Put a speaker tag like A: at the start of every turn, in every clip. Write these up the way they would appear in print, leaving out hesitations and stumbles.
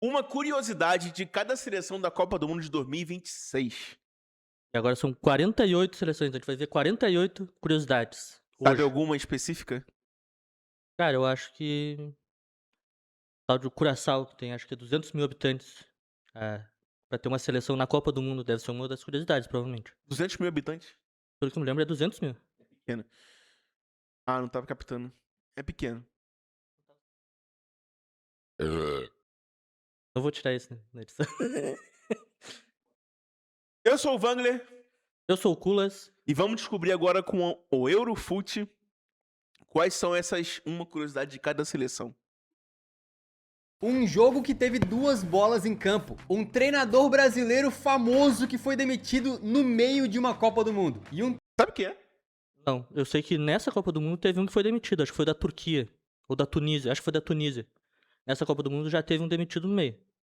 A: Uma curiosidade de cada seleção da Copa do Mundo de 2026.
B: E agora são 48 seleções, a gente vai ver 48 curiosidades
A: Sabe
B: hoje.
A: alguma específica?
B: Cara, eu acho que tal de Curaçao, que tem acho que 200 mil habitantes, pra ter uma seleção na Copa do Mundo, deve ser uma das curiosidades, provavelmente.
A: 200 mil habitantes?
B: Pelo que eu me lembro é 200 mil.
A: Pequeno. Ah, não tava captando. É pequeno.
B: Eu vou tirar isso na edição.
A: Eu sou o Wangler
B: Eu sou o Kulas.
A: e vamos descobrir agora com o Eurofute quais são essas uma curiosidade de cada seleção.
C: Um jogo que teve 2 bolas em campo. Um treinador brasileiro famoso que foi demitido no meio de uma Copa do Mundo. E um
A: Sabe o que é?
B: Não, eu sei que nessa Copa do Mundo teve um que foi demitido, acho que foi da Turquia. Ou da Tunísia, acho que foi da Tunísia. Nessa Copa do Mundo já teve um demitido no meio.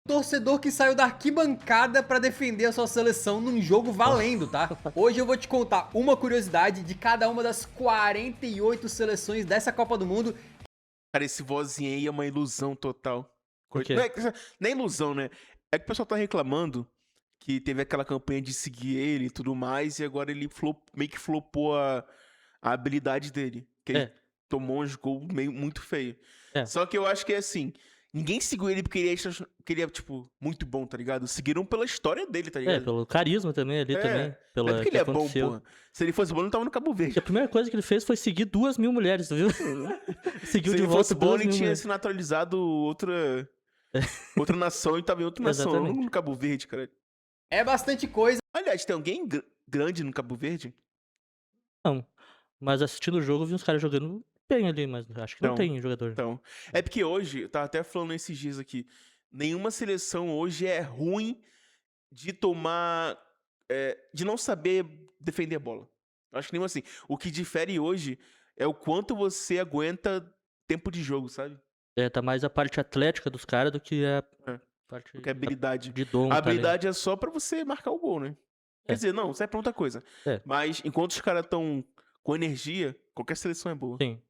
C: torcedor que saiu da arquibancada pra defender a sua seleção num jogo valendo, tá? Hoje eu vou te contar uma curiosidade de cada uma das 48 seleções dessa Copa do Mundo.
A: Cara, esse vozinho aí é uma ilusão total.
B: Por quê?
A: Não é, nem ilusão, né? É que o pessoal tá reclamando que teve aquela campanha de seguir ele e tudo mais, e agora ele meio que flopou a habilidade dele. Que ele
B: É.
A: tomou uns gols meio muito feio.
B: É.
A: Só que eu acho que é assim. Ninguém seguiu ele porque ele é, tipo, muito bom, tá ligado? Seguiram pela história dele, tá ligado?
B: Pelo carisma também ali também.
A: Não é porque
B: que
A: ele é bom,
B: aconteceu.
A: porra. Se ele fosse bom, ele não tava no Cabo Verde.
B: E a primeira coisa que ele fez foi seguir 2.000 mulheres, tu viu? Seguiu
A: Se
B: de
A: ele
B: volta
A: fosse bom,
B: 2
A: ele
B: mil
A: tinha
B: mulheres.
A: se naturalizado outra nação e tava em outra nação, não
B: Exatamente.
A: no Cabo Verde, cara.
C: É bastante coisa.
A: Aliás, tem alguém grande no Cabo Verde?
B: Não, mas assistindo o jogo eu vi uns caras jogando bem ali, mas acho que não tem jogador.
A: Então, é porque hoje, eu tava até falando esses dias aqui, nenhuma seleção hoje é ruim de tomar, de não saber defender a bola. Acho que nenhuma assim. O que difere hoje é o quanto você aguenta tempo de jogo, sabe?
B: Tá mais a parte atlética dos caras do que a parte
A: Porque a habilidade.
B: de dom,
A: A
B: talento.
A: habilidade é só pra você marcar o gol, né? Quer
B: É.
A: dizer, não, serve pra outra coisa.
B: É.
A: Mas enquanto os caras estão com energia, qualquer seleção é boa.
B: Sim.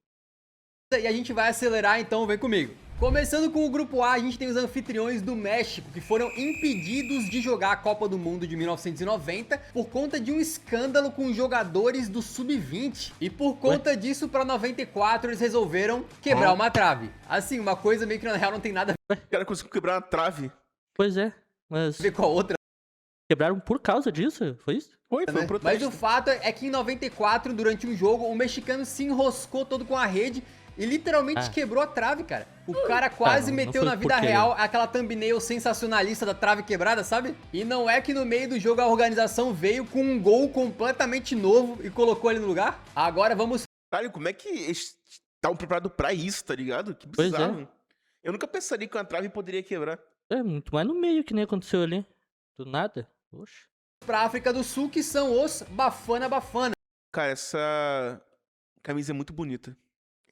C: E a gente vai acelerar, então vem comigo. Começando com o grupo A, a gente tem os anfitriões do México, que foram impedidos de jogar a Copa do Mundo de 1990 por conta de um escândalo com jogadores do Sub-20. E por conta disso, pra 94, eles resolveram quebrar uma trave. Assim, uma coisa meio que na real não tem nada
A: O cara conseguiu quebrar uma trave.
B: Pois é, mas
C: a ver com a outra.
B: quebraram por causa disso? Foi isso?
A: Foi um
C: Mas
A: protesto.
C: o fato é que em 94, durante um jogo, o mexicano se enroscou todo com a rede e literalmente quebrou a trave, cara. O cara quase
B: não
C: meteu
B: foi
C: na vida
B: porque-
C: real aquela thumbnail sensacionalista da trave quebrada, sabe? E não é que no meio do jogo a organização veio com um gol completamente novo e colocou ele no lugar? Agora vamos...
A: Caralho, como é que eles estavam preparados pra isso, tá ligado? Que
B: Pois é.
A: bizarro. Eu nunca pensaria que uma trave poderia quebrar.
B: É, muito mais no meio que nem aconteceu ali. Do nada. Oxe.
C: pra África do Sul, que são os Bafana Bafana.
A: Cara, essa camisa é muito bonita.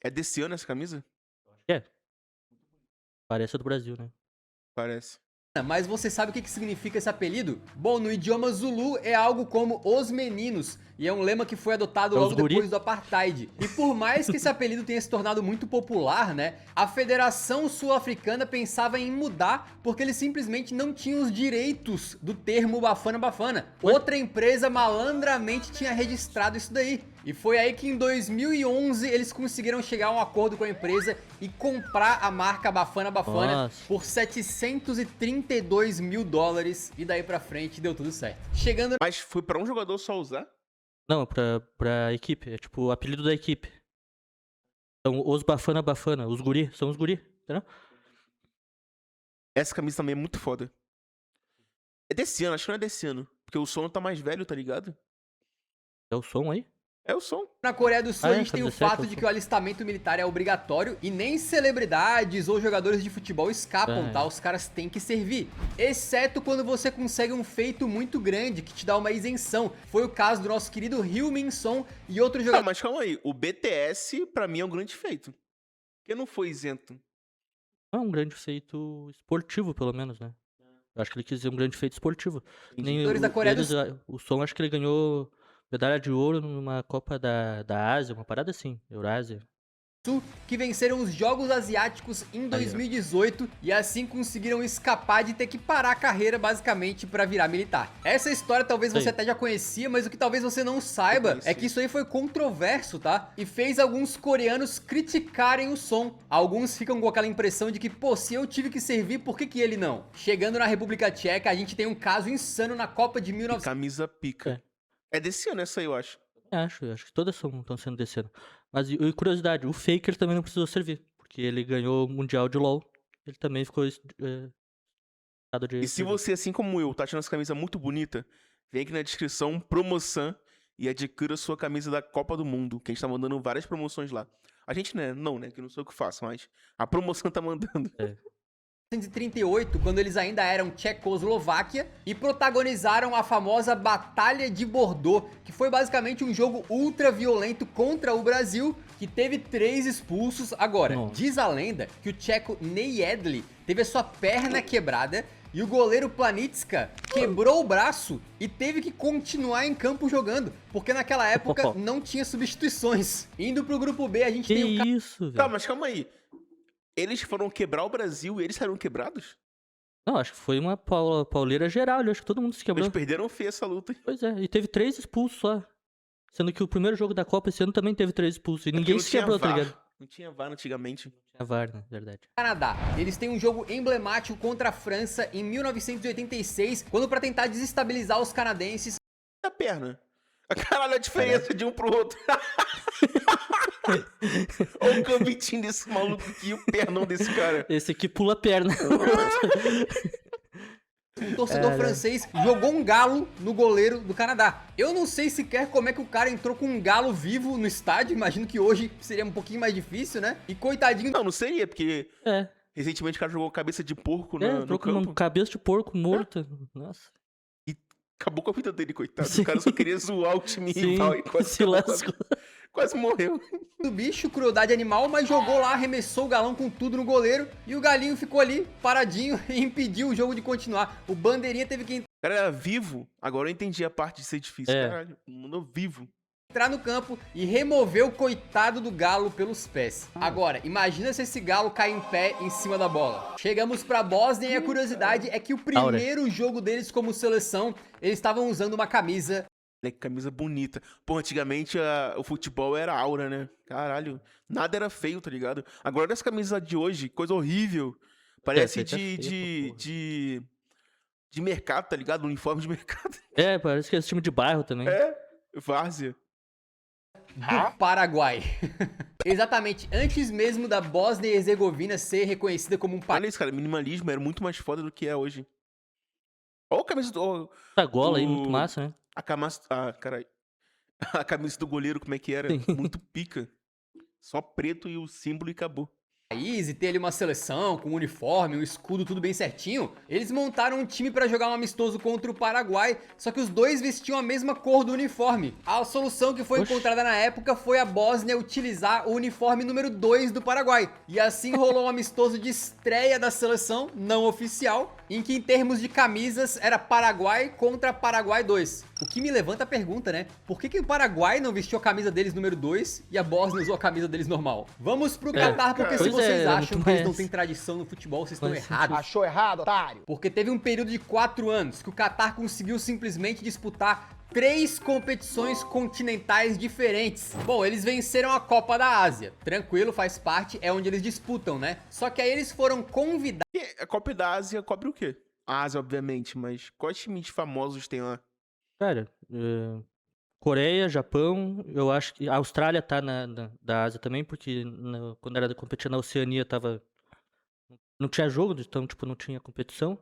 A: É desse ano essa camisa?
B: É. Parece a do Brasil, né?
A: Parece.
C: Mas você sabe o que significa esse apelido? Bom, no idioma Zulu é algo como os meninos, e é um lema que foi adotado
B: É os
C: logo
B: guri.
C: depois do Apartheid. E por mais que esse apelido tenha se tornado muito popular, né, a Federação Sul-Africana pensava em mudar porque eles simplesmente não tinham os direitos do termo Bafana Bafana. Outra empresa malandramente tinha registrado isso daí. E foi aí que em 2011 eles conseguiram chegar a um acordo com a empresa e comprar a marca Bafana Bafana
B: Nossa.
C: por 732 mil dólares. E daí pra frente deu tudo certo. Chegando
A: Mas foi pra um jogador só usar?
B: Não, pra equipe. É tipo o apelido da equipe. Então, os Bafana Bafana. Os guri. São os guri. Entendeu?
A: Essa camisa também é muito foda. É desse ano, acho que não é desse ano. Porque o som tá mais velho, tá ligado?
B: É o som aí?
A: É o som.
C: na Coreia do Sul,
B: Ah,
C: a gente
B: tá
C: tem o
B: 17,
C: fato de que o alistamento militar é obrigatório e nem celebridades ou jogadores de futebol escapam, tá? Os caras têm que servir. Exceto quando você consegue um feito muito grande que te dá uma isenção. Foi o caso do nosso querido Ryu Min-son e outros
A: Ah,
C: jogadores.
A: mas calma aí. O BTS, pra mim, é um grande feito. Porque não foi isento.
B: É um grande feito esportivo, pelo menos, né? Eu acho que ele quis dizer um grande feito esportivo. Nem
C: Jogadores da Coreia do
B: o som, acho que ele ganhou medalha de ouro numa Copa da Ásia, uma parada assim, Eurásia.
C: que venceram os Jogos Asiáticos em 2018 e assim conseguiram escapar de ter que parar a carreira basicamente pra virar militar. Essa história talvez você até já conhecia, mas o que talvez você não saiba é que isso aí foi controverso, tá? E fez alguns coreanos criticarem o som. Alguns ficam com aquela impressão de que, pô, se eu tive que servir, por que ele não? Chegando na República Tcheca, a gente tem um caso insano na Copa de 1900.
A: Camisa pica. É desse ano essa aí, eu acho.
B: Acho que todas estão sendo desse ano. Mas e curiosidade, o Faker também não precisou servir, porque ele ganhou o Mundial de LoL. Ele também ficou estado de
A: E se você, assim como eu, tá achando essa camisa muito bonita, vem aqui na descrição, promoção, e adquira sua camisa da Copa do Mundo, que a gente tá mandando várias promoções lá. A gente, né, não, né, que eu não sei o que faço, mas a promoção tá mandando.
C: 1938, quando eles ainda eram Tchecoslováquia, e protagonizaram a famosa Batalha de Bordeaux, que foi basicamente um jogo ultra violento contra o Brasil, que teve 3 expulsos. Agora, diz a lenda que o tcheco Nejedly teve a sua perna quebrada e o goleiro Planitska quebrou o braço e teve que continuar em campo jogando, porque naquela época não tinha substituições. Indo pro grupo B, a gente
B: Que
C: tem o
B: isso, velho?
A: Tá, mas calma aí. Eles foram quebrar o Brasil e eles saíram quebrados?
B: Não, acho que foi uma pauleira geral, acho que todo mundo se quebrou.
A: Eles perderam feio essa luta.
B: Pois é, e teve 3 expulsos só. Sendo que o primeiro jogo da Copa esse ano também teve 3 expulsos. E ninguém se quebrou, tá ligado?
A: Não tinha VAR antigamente.
B: Tinha VAR, né? Verdade.
C: Canadá. Eles têm um jogo emblemático contra a França em 1986, quando pra tentar desestabilizar os canadenses,
A: A perna. Caralho, a diferença de um pro outro. Olha o cambitinho desse maluco aqui e o pernão desse cara.
B: Esse aqui pula a perna.
C: um torcedor francês jogou um galo no goleiro do Canadá. Eu não sei sequer como é que o cara entrou com um galo vivo no estádio, imagino que hoje seria um pouquinho mais difícil, né? E coitadinho...
A: Não seria, porque
B: É,
A: recentemente o cara jogou cabeça de porco no
B: entrou com
A: campo.
B: uma cabeça de porco morta. Nossa.
A: Acabou com a vida dele, coitado.
B: Sim.
A: O cara só queria zoar o time
B: Sim,
A: rival e quase,
B: se lascou.
A: quase morreu.
C: do bicho, crueldade animal, mas jogou lá, arremessou o galão com tudo no goleiro e o galinho ficou ali, paradinho, e impediu o jogo de continuar. O bandeirinha teve que
A: O cara era vivo, agora eu entendi a parte de ser difícil.
B: É.
A: Caralho, mandou vivo.
C: entrar no campo e remover o coitado do galo pelos pés. Agora, imagina se esse galo cai em pé em cima da bola. Chegamos pra Bósnia e a curiosidade é que o primeiro jogo deles como seleção, eles estavam usando uma camisa...
A: Que camisa bonita. Pô, antigamente o futebol era aura, né? Caralho, nada era feio, tá ligado? Agora essa camisa de hoje, coisa horrível. Parece
B: essa é feia, pô.
A: de mercado, tá ligado? Uniforme de mercado.
B: É, parece que é esse time de bairro também.
A: É, várzea.
C: do Paraguai. Exatamente, antes mesmo da Bósnia e Herzegovina ser reconhecida como um país...
A: Olha isso, cara, minimalismo era muito mais foda do que é hoje. Olha a camisa do...
B: Essa gola aí,
A: o-
B: muito massa, né?
A: A camisa... Ah, caralho. A camisa do goleiro, como é que era?
B: Sim.
A: Muito pica. Só preto e o símbolo e acabou.
C: e ter ali uma seleção com um uniforme, um escudo, tudo bem certinho, eles montaram um time pra jogar um amistoso contra o Paraguai, só que os dois vestiam a mesma cor do uniforme. A solução que foi
B: Oxi.
C: encontrada na época foi a Bósnia utilizar o uniforme número 2 do Paraguai. E assim rolou um amistoso de estreia da seleção, não oficial, em que em termos de camisas era Paraguai contra Paraguai 2. O que me levanta a pergunta, né? Por que o Paraguai não vestiu a camisa deles número 2 e a Bósnia usou a camisa deles normal? Vamos pro Catar, porque se
B: Pois é,
C: vocês
B: era
C: acham
B: muito
C: que eles não
B: mais-
C: têm tradição no futebol, vocês estão
B: Faz
C: errados.
D: Achou errado, otário?
C: Porque teve um período de 4 anos que o Catar conseguiu simplesmente disputar 3 competições continentais diferentes. Bom, eles venceram a Copa da Ásia. Tranquilo, faz parte, é onde eles disputam, né? Só que aí eles foram convidados
A: E a Copa da Ásia cobre o quê? A Ásia, obviamente, mas quais times famosos tem lá?
B: Cara, Coreia, Japão, eu acho que a Austrália tá da Ásia também, porque quando era competir na Oceania não tinha jogo, então tipo, não tinha competição.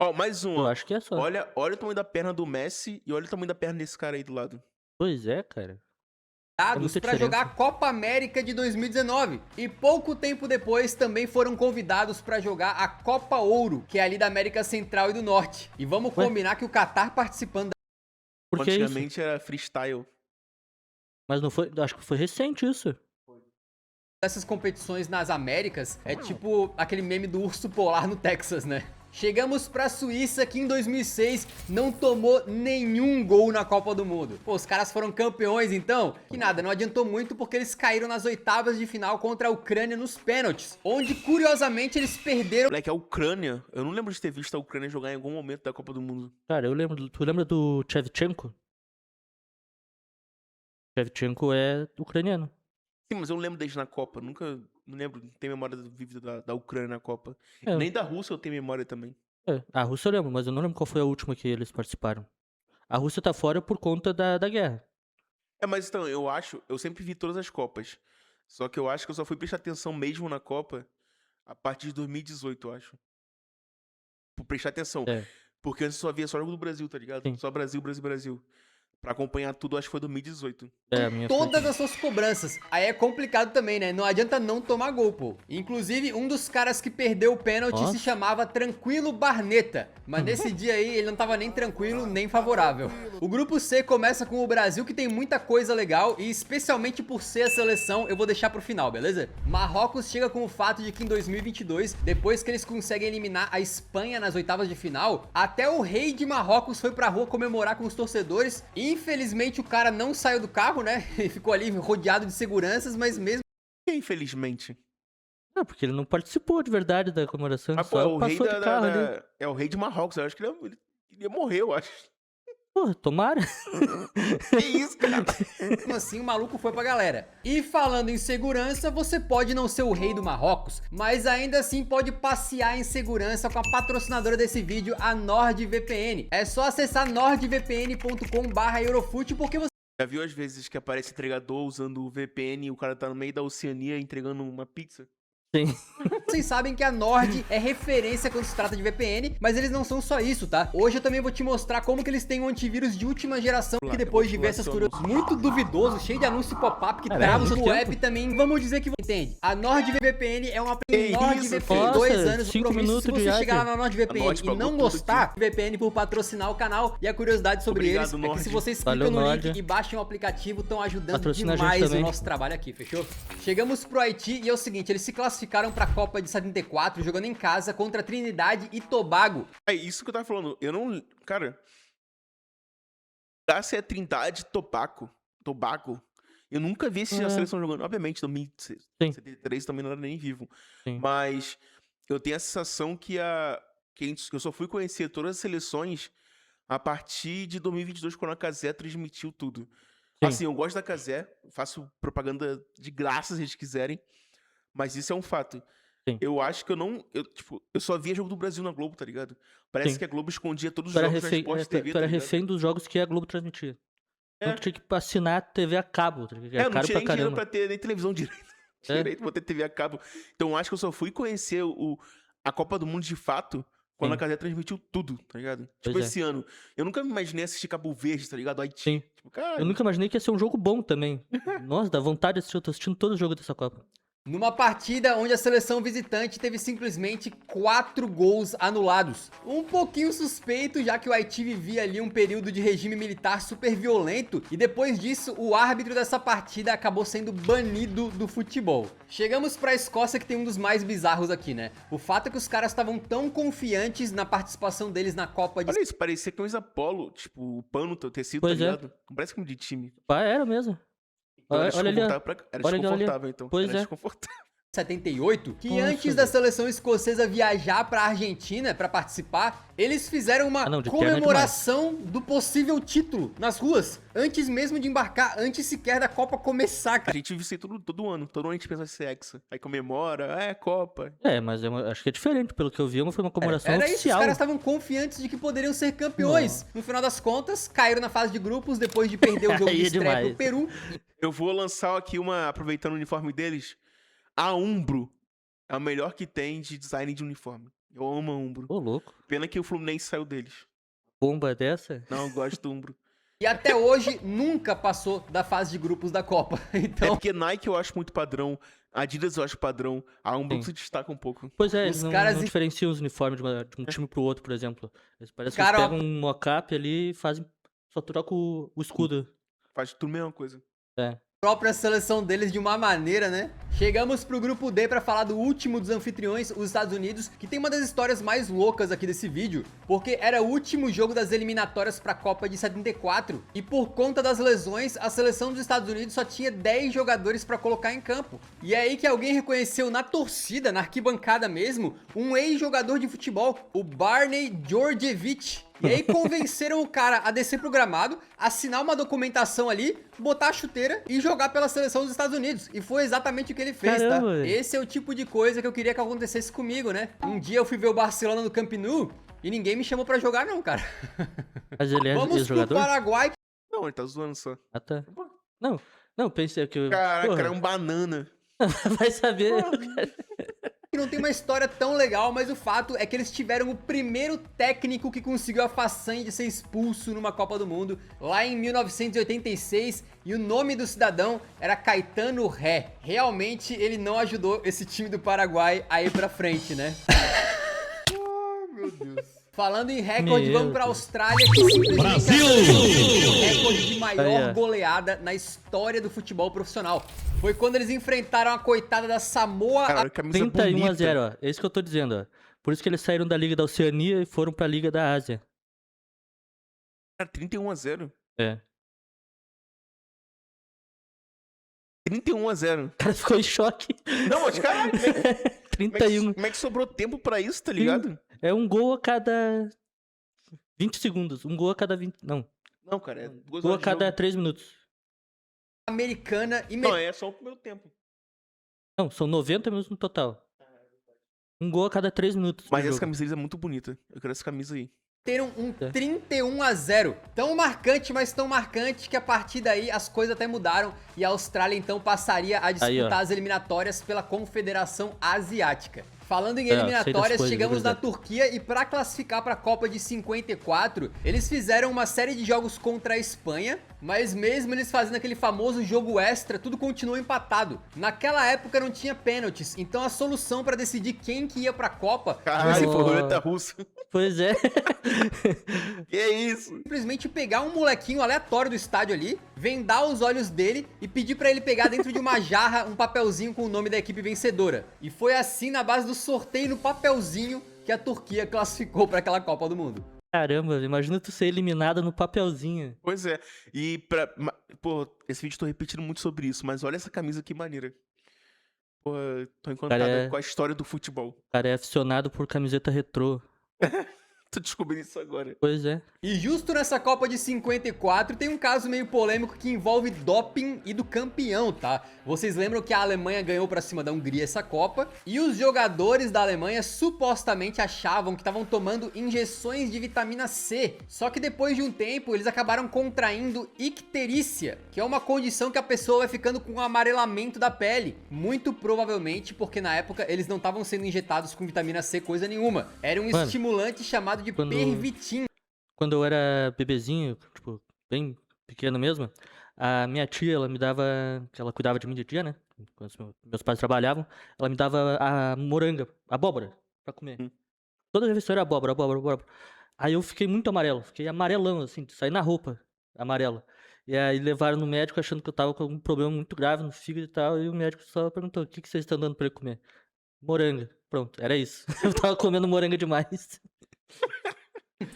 A: Ó, mais
B: Eu
A: uma.
B: acho que é só.
A: Olha o tamanho da perna do Messi e olha o tamanho da perna desse cara aí do lado.
B: Pois é, cara. muita
C: para
B: diferença.
C: jogar a Copa América de 2019. E pouco tempo depois também foram convidados para jogar a Copa Ouro, que é ali da América Central e do Norte. E vamos
B: Ué?
C: combinar que o Catar participando
B: Porque é isso.
A: Antigamente era freestyle.
B: Mas não foi, acho que foi recente isso.
C: dessas competições nas Américas é tipo aquele meme do urso polar no Texas, né? Chegamos pra Suíça, que em 2006 não tomou nenhum gol na Copa do Mundo. Pô, os caras foram campeões então? Que nada, não adiantou muito porque eles caíram nas oitavas de final contra a Ucrânia nos pênaltis, onde curiosamente eles perderam.
A: Moleque, a Ucrânia, eu não lembro de ter visto a Ucrânia jogar em algum momento da Copa do Mundo.
B: Cara, eu lembro. Tu lembra do Shevchenko? Shevchenko é ucraniano.
A: Sim, mas eu não lembro deles na Copa, nunca, não lembro, não tenho memória vívida da Ucrânia na Copa.
B: É,
A: Nem da Rússia eu tenho memória também.
B: A Rússia eu lembro, mas eu não lembro qual foi a última que eles participaram. A Rússia tá fora por conta da guerra.
A: Mas então, eu sempre vi todas as Copas. Só que eu acho que eu só fui prestar atenção mesmo na Copa a partir de 2018, eu acho. Por prestar atenção.
B: É,
A: Porque antes eu só via só jogo do Brasil, tá ligado?
B: Sim.
A: Só Brasil, Brasil, Brasil. Pra acompanhar tudo, acho que foi 2018.
B: a minha
C: Todas
B: foi.
C: as suas cobranças. Aí é complicado também, né? Não adianta não tomar gol, pô. Inclusive, um dos caras que perdeu o pênalti
B: Ó.
C: se chamava Tranquilo Barneta. Mas nesse dia aí, ele não tava nem tranquilo, nem favorável. O grupo C começa com o Brasil, que tem muita coisa legal. E especialmente por ser a seleção, eu vou deixar pro final, beleza? Marrocos chega com o fato de que em 2022, depois que eles conseguem eliminar a Espanha nas oitavas de final, até o rei de Marrocos foi pra rua comemorar com os torcedores. Infelizmente, o cara não saiu do carro, né? E ficou ali rodeado de seguranças, mas mesmo
A: E infelizmente.
B: Porque ele não participou de verdade da comemoração.
A: Ah, pô, é
B: Só
A: o rei
B: passou de carro ali.
A: É o rei de Marrocos. Eu acho que ele ia morrer, eu acho.
B: Pô, tomara.
A: Que isso, cara?
C: assim o maluco foi pra galera. E falando em segurança, você pode não ser o rei do Marrocos, mas ainda assim pode passear em segurança com a patrocinadora desse vídeo, a NordVPN. É só acessar nordvpn.com/Eurofute porque você
A: Já viu às vezes que aparece entregador usando o VPN e o cara tá no meio da Oceania entregando uma pizza?
B: Sim.
C: Vocês sabem que a Nord é referência quando se trata de VPN, mas eles não são só isso, tá? Hoje eu também vou te mostrar como que eles têm um antivírus de última geração, que depois de ver essas curiosidades muito duvidoso, cheio de anúncio pop-up que trava o seu web também, vamos dizer que você entende. A NordVPN é uma NordVPN, 2 anos de
B: 5
C: compromisso. Se
B: minutos de
C: você
B: viagem.
C: chegar lá na
A: A
C: NordVPN
A: Nord
C: e
A: pagou
C: não
A: tudo
C: gostar, VPN por patrocinar o canal, e a curiosidade sobre
A: Obrigado,
C: eles é que
A: Nord.
C: se vocês
B: Valeu,
C: clicam no
B: Nord.
C: link e baixem o aplicativo, estão ajudando
B: Patrocina a gente
C: demais o
B: também.
C: nosso trabalho aqui, fechou? Chegamos pro Haiti e é o seguinte, eles se classificaram pra Copa de 74, jogando em casa contra Trinidade e Tobago.
A: É isso que eu tava falando. Eu não. Cara. Graça é Trindade Tobago. Eu nunca vi essa seleção jogando. Obviamente, 2073 também não era nem vivo.
B: Sim.
A: Mas eu tenho a sensação que eu só fui conhecer todas as seleções a partir de 2022, quando a Cazé transmitiu tudo.
B: Sim.
A: Assim, eu gosto da Cazé, faço propaganda de graça se eles quiserem, mas isso é um fato.
B: Sim.
A: Eu acho que eu só via jogo do Brasil na Globo, tá ligado? Parece
B: Sim.
A: que a Globo escondia todos os
B: Tu era
A: jogos na
B: refém,
A: Sport
B: tu
A: TV, tá
B: era
A: ligado?
B: refém dos jogos que a Globo transmitia.
A: É.
B: Então tu tinha que assinar TV a cabo, tá ligado?
A: Eu não
B: caro
A: tinha
B: pra
A: nem dinheiro
B: caramba.
A: pra ter nem televisão direito.
B: É.
A: Direito pra ter TV a cabo. Então eu acho que eu só fui conhecer a Copa do Mundo de fato quando
B: Sim.
A: a Cazé transmitiu tudo, tá ligado? Tipo,
B: Pois é.
A: esse ano. Eu nunca me imaginei assistir Cabo Verde, tá ligado? Haiti.
B: Sim.
A: Tipo, cara,
B: Eu nunca imaginei que ia ser um jogo bom também. Nossa, dá vontade de assistir. Eu tô assistindo todo o jogo dessa Copa.
C: Numa partida onde a seleção visitante teve simplesmente 4 gols anulados. Um pouquinho suspeito, já que o Haiti vivia ali um período de regime militar super violento, e depois disso o árbitro dessa partida acabou sendo banido do futebol. Chegamos pra Escócia, que tem um dos mais bizarros aqui, né? O fato é que os caras estavam tão confiantes na participação deles na Copa de...
A: olha isso, parecia camisa polo, tipo, o pano, o tecido,
B: Pois
A: tá
B: é.
A: ligado? Não parece como de time.
B: Ah, era mesmo.
A: Então,
B: Olha ali, ó.
A: era
B: Olha ali,
A: desconfortável, então.
B: Pois
A: Era
B: é.
A: desconfortável.
C: 78, que
B: Nossa,
C: antes da
B: velho.
C: seleção escocesa viajar pra Argentina pra participar, eles fizeram uma
B: Ah, não, de terno é
C: comemoração do possível título nas ruas, antes mesmo de embarcar, antes sequer da Copa começar,
A: A
C: cara.
A: gente viu isso aí todo ano. Todo ano a gente pensa em ser hexa. Aí comemora, Copa.
B: Mas acho que é diferente. Pelo que eu vi, foi uma comemoração
C: Era isso, os
B: oficial.
C: caras estavam confiantes de que poderiam ser campeões. No final das contas, caíram na fase de grupos depois de perder o jogo
B: Aí
C: de
B: é
C: estreia pro
B: demais.
C: Peru.
A: Eu vou lançar aqui aproveitando o uniforme deles, a Umbro. É o melhor que tem de design de uniforme. Eu amo a Umbro.
B: Ô, louco.
A: Pena que o Fluminense saiu deles.
B: Bomba dessa?
A: Não, eu gosto do Umbro.
C: E até hoje nunca passou da fase de grupos da Copa.
A: É
C: Então,
A: porque Nike eu acho muito padrão, Adidas eu acho padrão, a Umbro
B: Sim.
A: se destaca um pouco.
B: Pois é,
C: Os
B: eles não,
C: caras
B: não
C: e-
B: diferenciam os uniformes de um time pro outro, por exemplo. Eles parecem que
C: Cara,
B: eles pegam um mocap ali e fazem. Só trocam o escudo.
A: Faz tudo a mesma coisa.
B: É.
C: própria seleção deles de uma maneira, né? Chegamos pro grupo D pra falar do último dos anfitriões, os Estados Unidos, que tem uma das histórias mais loucas aqui desse vídeo, porque era o último jogo das eliminatórias pra Copa de 74, e por conta das lesões, a seleção dos Estados Unidos só tinha 10 jogadores pra colocar em campo. E é aí que alguém reconheceu na torcida, na arquibancada mesmo, um ex-jogador de futebol, o Barney Djordjevic. E aí convenceram o cara a descer pro gramado, assinar uma documentação ali, botar a chuteira e jogar pela seleção dos Estados Unidos. E foi exatamente o que ele fez,
B: Caramba,
C: tá? Esse é o tipo de coisa que eu queria que acontecesse comigo, né? Um dia eu fui ver o Barcelona no Camp Nou e ninguém me chamou pra jogar não, cara.
B: Mas ele é
C: Vamos pro
B: ex-jogador?
C: Paraguai.
A: Não, ele tá zoando só.
B: Ah, tá. Não, pensei que...
A: Caraca,
B: Porra,
A: era um banana.
B: vai saber.
C: Que não tem uma história tão legal, mas o fato é que eles tiveram o primeiro técnico que conseguiu a façanha de ser expulso numa Copa do Mundo, lá em 1986, e o nome do cidadão era Caetano Ré. Realmente, ele não ajudou esse time do Paraguai a ir pra frente, né? Oh, meu Deus. Falando em recorde,
B: Meu
C: vamos pra
B: Deus.
C: Austrália, que simplesmente
D: Brasil!
C: acertou o recorde de maior
B: Aí, ó.
C: goleada na história do futebol profissional. Foi quando eles enfrentaram a coitada da Samoa.
A: Cara, camisa
B: 31
A: bonita.
B: a 0, ó. É isso que eu tô dizendo, ó. Por isso que eles saíram da Liga da Oceania e foram pra Liga da Ásia.
A: Cara, 31-0.
B: É.
A: 31-0.
B: O cara ficou em choque.
A: Não, mas caralho, como é que-
B: 31.
A: como é que sobrou tempo pra isso, tá ligado?
B: É um gol a cada 20 segundos. Um gol a cada 20... Não.
A: Não, cara, é 2
B: Gol a
A: horas de
B: cada
A: jogo.
B: 3 minutos.
C: Americana e
A: Não, é só o primeiro tempo.
B: Não, são 90 minutos no total. Um gol a cada 3 minutos.
A: Mas
B: de
A: essa
B: jogo.
A: camisa deles é muito bonita. Eu quero essa camisa aí.
C: meteram um
B: É.
C: 31-0. Tão marcante, mas tão marcante que a partir daí as coisas até mudaram e a Austrália então passaria a disputar
B: ó.
C: as eliminatórias pela Confederação Asiática. Falando em
B: sei das
C: eliminatórias,
B: coisas,
C: chegamos
B: é
C: na
B: verdade.
C: Turquia e para classificar para a Copa de 54, eles fizeram uma série de jogos contra a Espanha, mas mesmo eles fazendo aquele famoso jogo extra, tudo continuou empatado. Naquela época não tinha pênaltis, então a solução para decidir quem que ia para a Copa
A: Caralho,
B: Ó.
A: foi roleta russa.
B: Pois é.
A: Que é isso?
C: simplesmente pegar um molequinho aleatório do estádio ali, vendar os olhos dele e pedir pra ele pegar dentro de uma jarra um papelzinho com o nome da equipe vencedora. E foi assim, na base do sorteio no papelzinho, que a Turquia classificou pra aquela Copa do Mundo.
B: Caramba, imagina tu ser eliminado no papelzinho.
A: Pois é. E pô, esse vídeo eu tô repetindo muito sobre isso, mas olha essa camisa que maneira. Pô, tô encantado
B: Cara, é-
A: com a história do futebol.
B: O cara é aficionado por camiseta retrô.
A: Tô descobrindo isso agora.
B: Pois é.
C: E justo nessa Copa de 54 tem um caso meio polêmico que envolve doping e do campeão, tá? Vocês lembram que a Alemanha ganhou pra cima da Hungria essa Copa e os jogadores da Alemanha supostamente achavam que estavam tomando injeções de vitamina C. Só que depois de um tempo eles acabaram contraindo icterícia, que é uma condição que a pessoa vai ficando com um amarelamento da pele. Muito provavelmente porque na época eles não estavam sendo injetados com vitamina C coisa nenhuma. Era um
B: Mano,
C: estimulante chamado de
B: quando-
C: pervitin.
B: Quando eu era bebezinho, tipo, bem pequeno mesmo, a minha tia, ela me dava, que ela cuidava de mim de dia, né? Quando meus pais trabalhavam, ela me dava a moranga, abóbora, pra comer. Toda refeição era abóbora, abóbora, abóbora. Aí eu fiquei muito amarelo, fiquei amarelão, assim, saí na roupa, amarela. E aí levaram no médico achando que eu tava com algum problema muito grave no fígado e tal, e o médico só perguntou, o que vocês estão dando pra ele comer? Moranga. Pronto, era isso. Eu tava comendo moranga demais.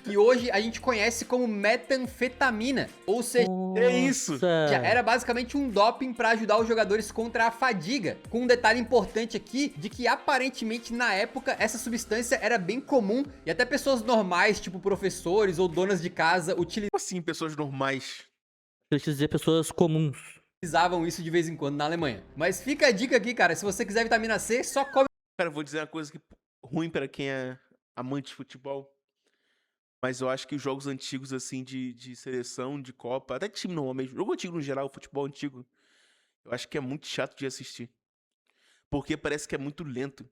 C: Que hoje a gente conhece como metanfetamina, ou seja,
A: É isso.
B: Nossa.
C: era basicamente um doping para ajudar os jogadores contra a fadiga. Com um detalhe importante aqui, de que aparentemente na época essa substância era bem comum e até pessoas normais, tipo professores ou donas de casa,
A: Como assim, pessoas normais?
B: Eu quis dizer pessoas comuns.
C: utilizavam isso de vez em quando na Alemanha. Mas fica a dica aqui, cara, se você quiser vitamina C, só come.
A: Cara, eu vou dizer uma coisa que ruim pra quem é amante de futebol. Mas eu acho que os jogos antigos, assim, de seleção, de Copa, até time normal mesmo, jogo antigo no geral, futebol antigo, eu acho que é muito chato de assistir. Porque parece que é muito lento.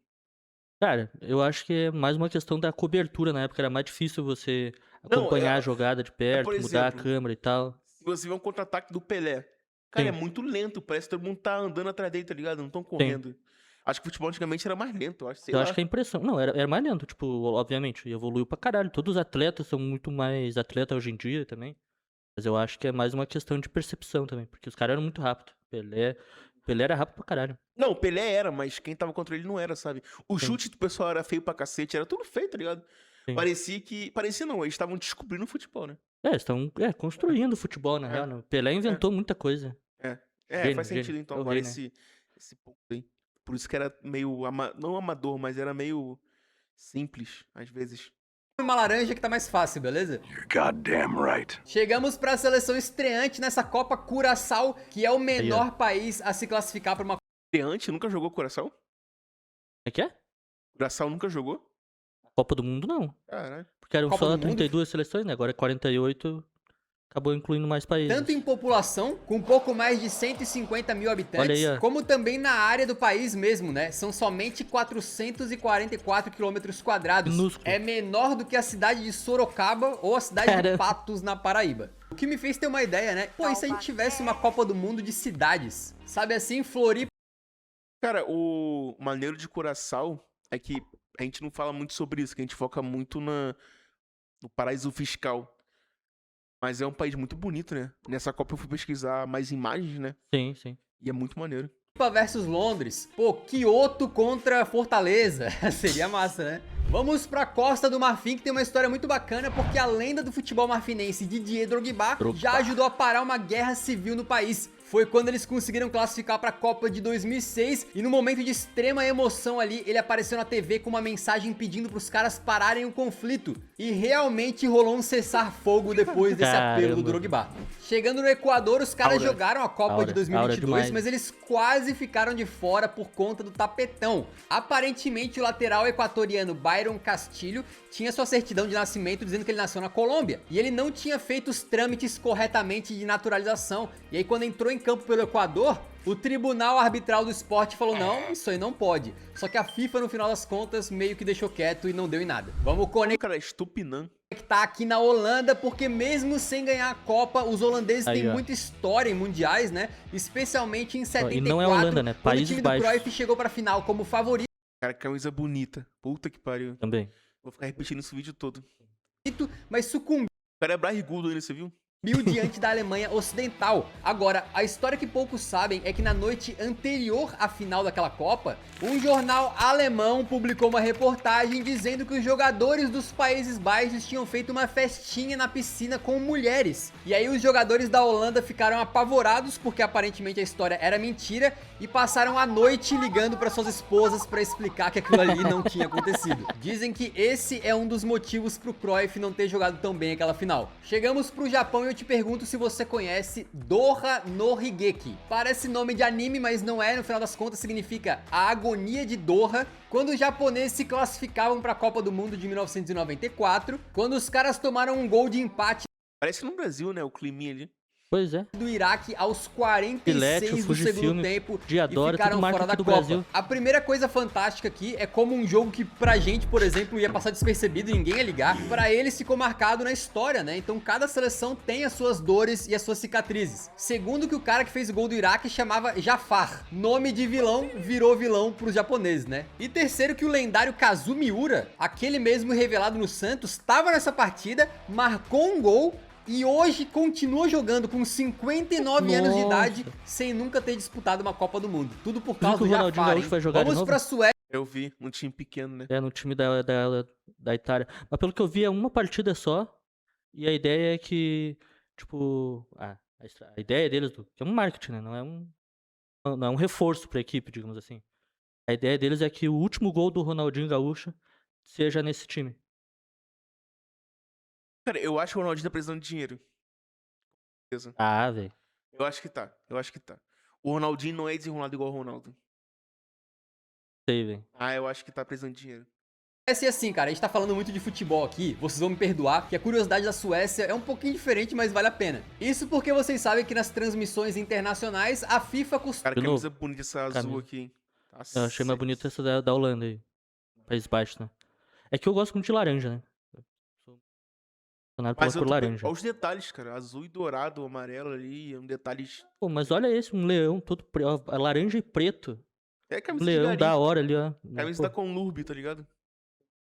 B: Cara, eu acho que é mais uma questão da cobertura. Na época era mais difícil você
A: Não,
B: acompanhar a jogada de perto,
A: por
B: mudar a
A: exemplo,
B: câmera e tal.
A: Se você vê um contra-ataque do Pelé, cara, é
B: Sim.
A: muito lento, parece que todo mundo tá andando atrás dele, tá ligado? Não tão correndo. Acho que o futebol antigamente era mais lento, eu acho, sei
B: Eu
A: lá.
B: acho que é impressão. Não, era mais lento, tipo, obviamente, evoluiu pra caralho. Todos os atletas são muito mais atletas hoje em dia também. Mas eu acho que é mais uma questão de percepção também, porque os caras eram muito rápidos. Pelé era rápido pra caralho.
A: Não, o Pelé era, mas quem tava contra ele não era, sabe? O
B: Sim.
A: chute do pessoal era feio pra cacete, era tudo feio, tá ligado?
B: Sim.
A: Parecia não, eles estavam descobrindo o futebol, né?
B: Eles estão construindo o futebol, na real. Né? O Pelé inventou muita coisa.
A: Faz
B: Gênio,
A: sentido
B: gênio.
A: então
B: É o
A: agora
B: rei, né?
A: esse ponto aí. Por isso que era meio, não amador, mas era meio simples, às vezes.
C: Uma laranja que tá mais fácil, beleza?
D: You're goddamn right.
C: Chegamos para a seleção estreante nessa Copa Curaçao, que é o menor país a se classificar para uma
A: Estreante nunca jogou Curaçao?
B: É que é?
A: Curaçao nunca jogou?
B: Copa do Mundo não.
A: Caralho.
B: Porque eram
C: Copa
B: só
C: do Mundo?
B: 32 seleções, né? Agora é 48. Acabou incluindo mais países.
C: tanto em população, com pouco mais de 150 mil habitantes,
B: Olha aí, ó.
C: como também na área do país mesmo, né? São somente 444 quilômetros quadrados.
B: Minúsculo.
C: É menor do que a cidade de Sorocaba ou a cidade de
B: Caramba.
C: Patos, na Paraíba. O que me fez ter uma ideia, né? Pô, e se a gente tivesse uma Copa do Mundo de cidades? Sabe assim, Floripa.
A: Cara, o maneiro de Curaçao é que a gente não fala muito sobre isso, que a gente foca muito no paraíso fiscal. Mas é um país muito bonito, né? Nessa Copa eu fui pesquisar mais imagens, né?
B: Sim, sim.
A: E é muito maneiro.
C: versus Londres. Pô, Kyoto contra Fortaleza. Seria massa, né? Vamos pra Costa do Marfim, que tem uma história muito bacana, porque a lenda do futebol marfinense Didier Drogba já ajudou a parar uma guerra civil no país. Foi quando eles conseguiram classificar para a Copa de 2006 e no momento de extrema emoção ali, ele apareceu na TV com uma mensagem pedindo pros caras pararem o conflito. E realmente rolou um cessar-fogo depois desse apelo do Drogba. Chegando no Equador, os caras jogaram a Copa de 2022, mas eles quase ficaram de fora por conta do tapetão. Aparentemente, o lateral equatoriano Byron Castilho tinha sua certidão de nascimento dizendo que ele nasceu na Colômbia. E ele não tinha feito os trâmites corretamente de naturalização. E aí, quando entrou em campo pelo Equador, o Tribunal Arbitral do Esporte falou, não, isso aí não pode. Só que a FIFA, no final das contas, meio que deixou quieto e não deu em nada. Vamos
A: Cara, Estupinã.
C: conectar aqui na Holanda, porque mesmo sem ganhar a Copa, os holandeses têm muita história em mundiais, né? Especialmente em 74,
B: e não é Holanda, né?
C: quando o
B: Países
C: time do
B: Baixos.
C: Cruyff chegou pra final como favorito.
A: Cara, que camisa bonita. Puta que pariu.
B: Também.
A: Vou ficar repetindo esse vídeo todo.
C: Mas sucumbiu
A: O cara é barrigudo ainda, você viu?
C: diante da Alemanha Ocidental. Agora, a história que poucos sabem é que na noite anterior à final daquela Copa, um jornal alemão publicou uma reportagem dizendo que os jogadores dos Países Baixos tinham feito uma festinha na piscina com mulheres. E aí os jogadores da Holanda ficaram apavorados porque aparentemente a história era mentira e passaram a noite ligando para suas esposas para explicar que aquilo ali não tinha acontecido. Dizem que esse é um dos motivos pro Cruyff não ter jogado tão bem aquela final. Chegamos pro Japão e eu te pergunto se você conhece Doha no Higeki. Parece nome de anime, mas não é, no final das contas significa a agonia de Doha, quando os japoneses se classificavam para a Copa do Mundo de 1994, quando os caras tomaram um gol de empate
A: Parece no Brasil, né? O climinha ali.
B: Pois é.
C: do Iraque aos 46 do segundo tempo e
B: Diadora,
C: ficaram
B: tudo marca
C: fora da
B: aqui do
C: Copa.
B: Brasil.
C: A primeira coisa fantástica aqui é como um jogo que pra gente, por exemplo, ia passar despercebido e ninguém ia ligar, pra eles ficou marcado na história, né? Então cada seleção tem as suas dores e as suas cicatrizes. Segundo que o cara que fez o gol do Iraque chamava Jafar. Nome de vilão virou vilão pros japoneses, né? E terceiro que o lendário Kazu Miura, aquele mesmo revelado no Santos, estava nessa partida, marcou um gol e hoje continua jogando com 59 anos de idade sem nunca ter disputado uma Copa do Mundo. Tudo por causa do
B: Ronaldinho
C: Jafar,
B: Gaúcho vai jogar de
C: Vamos
B: novo?
C: pra Suécia.
A: Eu vi um time pequeno, né?
B: É, no time da Itália. Mas pelo que eu vi, é uma partida só. E a ideia é que, tipo, a ideia deles, que é um marketing, né? Não é um reforço pra equipe, digamos assim. A ideia deles é que o último gol do Ronaldinho Gaúcho seja nesse time.
A: Cara, eu acho que o Ronaldinho tá precisando de dinheiro. Beleza.
B: Ah, velho.
A: Eu acho que tá. O Ronaldinho não é desenrolado igual o Ronaldo.
B: Sei, velho.
A: Ah, eu acho que tá precisando de dinheiro.
C: E assim, cara, a gente tá falando muito de futebol aqui, vocês vão me perdoar, que a curiosidade da Suécia é um pouquinho diferente, mas vale a pena. Isso porque vocês sabem que nas transmissões internacionais, a FIFA costuma...
A: Cara,
B: De
A: camisa
B: novo.
A: bonita essa azul
B: Camisa.
A: aqui, hein?
B: Eu achei mais bonita essa da Holanda aí. Países Baixos, né? É que eu gosto muito de laranja, né? Eu sou apaixonado
A: Mas
B: por laranja.
A: olha os detalhes, cara. Azul e dourado, amarelo ali, detalhes...
B: Pô, mas olha esse, um leão todo laranja e preto.
A: É
B: Um
A: camisa de
B: leão
A: garimpo.
B: da hora ali, ó.
A: Camisa
B: Pô,
A: da Conlurb, tá ligado?